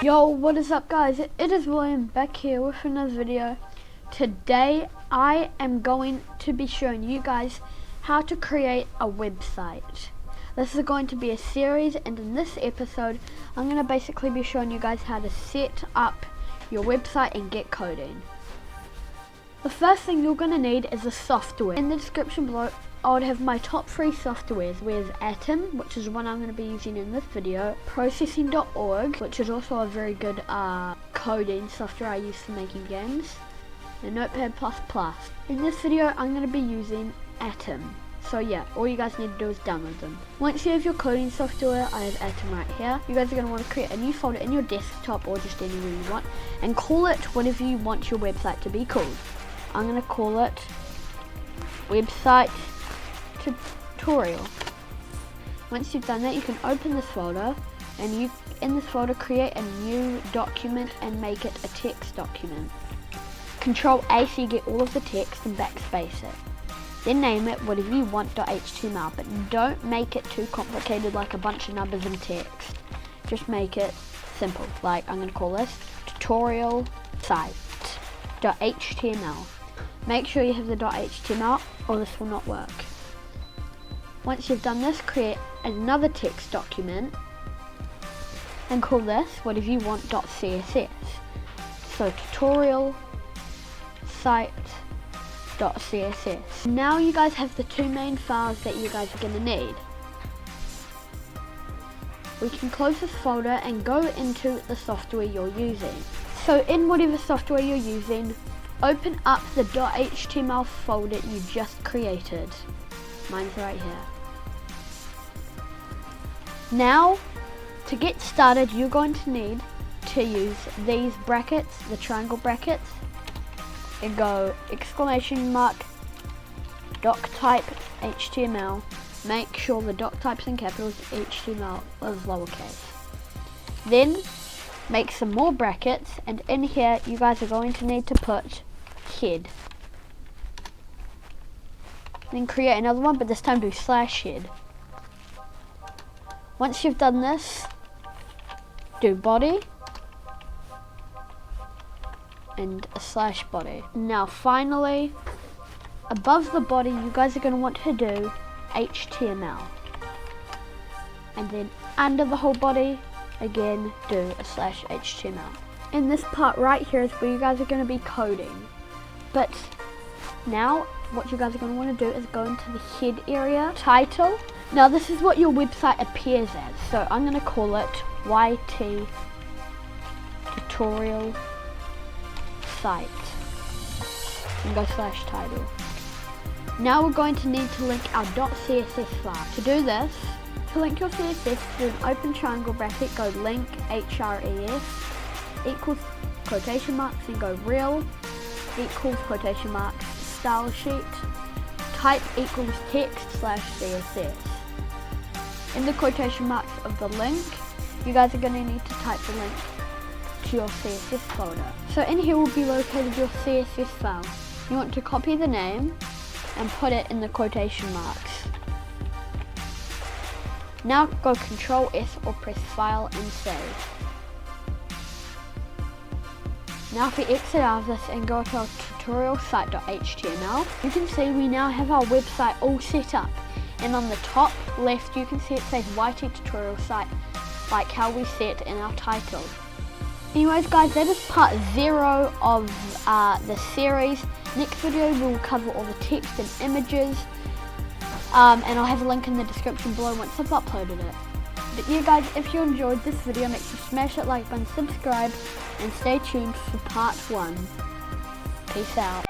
Yo, what is up guys? It is William back here with another video. Today I am going to be showing you guys how to create a website. This is going to be a series, and in this episode I'm going to basically be showing you guys how to set up your website and get coding. The first thing you're going to need is a software. In the description below I would have my top 3 softwares. Where's Atom, which is one I'm going to be using in this video, Processing.org, which is also a very good coding software I use for making games, and Notepad++. In this video I'm going to be using Atom. So yeah, all you guys need to do is download them. Once you have your coding software, I have Atom right here. You guys are going to want to create a new folder in your desktop or just anywhere you want, and call it whatever you want your website to be called. I'm going to call it Website Tutorial. Once you've done that, you can open this folder, and you in this folder create a new document and make it a text document. Control A so you get all of the text and backspace it. Then name it whatever you want .html, but don't make it too complicated like a bunch of numbers and text. Just make it simple. Like I'm going to call this tutorial site.html. Make sure you have the .html or this will not work. Once you've done this, create another text document and call this whatever you want .css. So tutorial site.css. Now you guys have the 2 main files that you guys are going to need. We can close this folder and go into the software you're using. So in whatever software you're using, open up the .html folder you just created. Mine's right here. Now, to get started, you're going to need to use these brackets, the triangle brackets, and go !doc_type HTML. Make sure the doc type's in capitals, HTML is lowercase. Then make some more brackets, and in here you guys are going to need to put head. Then create another one, but this time do /head. Once you've done this, do body and a /body. Now finally, above the body you guys are going to want to do HTML, and then under the whole body again do a /HTML. In this part right here is where you guys are going to be coding, but now what you guys are going to want to do is go into the head area, title. Now this is what your website appears as, so I'm going to call it YT tutorial site and go /title. Now we're going to need to link our .css file. To do this, to link your CSS, do an open triangle bracket, go link href equals quotation marks, and go real equals quotation marks style sheet type equals text /css. In the quotation marks of the link, you guys are going to need to type the link to your CSS folder. So in here will be located your CSS file. You want to copy the name and put it in the quotation marks. Now go Control S or press File and Save. Now if we exit out of this and go to our tutorial site.html, you can see we now have our website all set up. And on the top left you can see it says YT tutorial site, like how we set in our title. Anyways guys, that is part 0 of the series. Next video we'll cover all the text and images, and I'll have a link in the description below once I've uploaded it. But yeah guys, if you enjoyed this video, make sure to smash that like button, subscribe, and stay tuned for part 1. Peace out.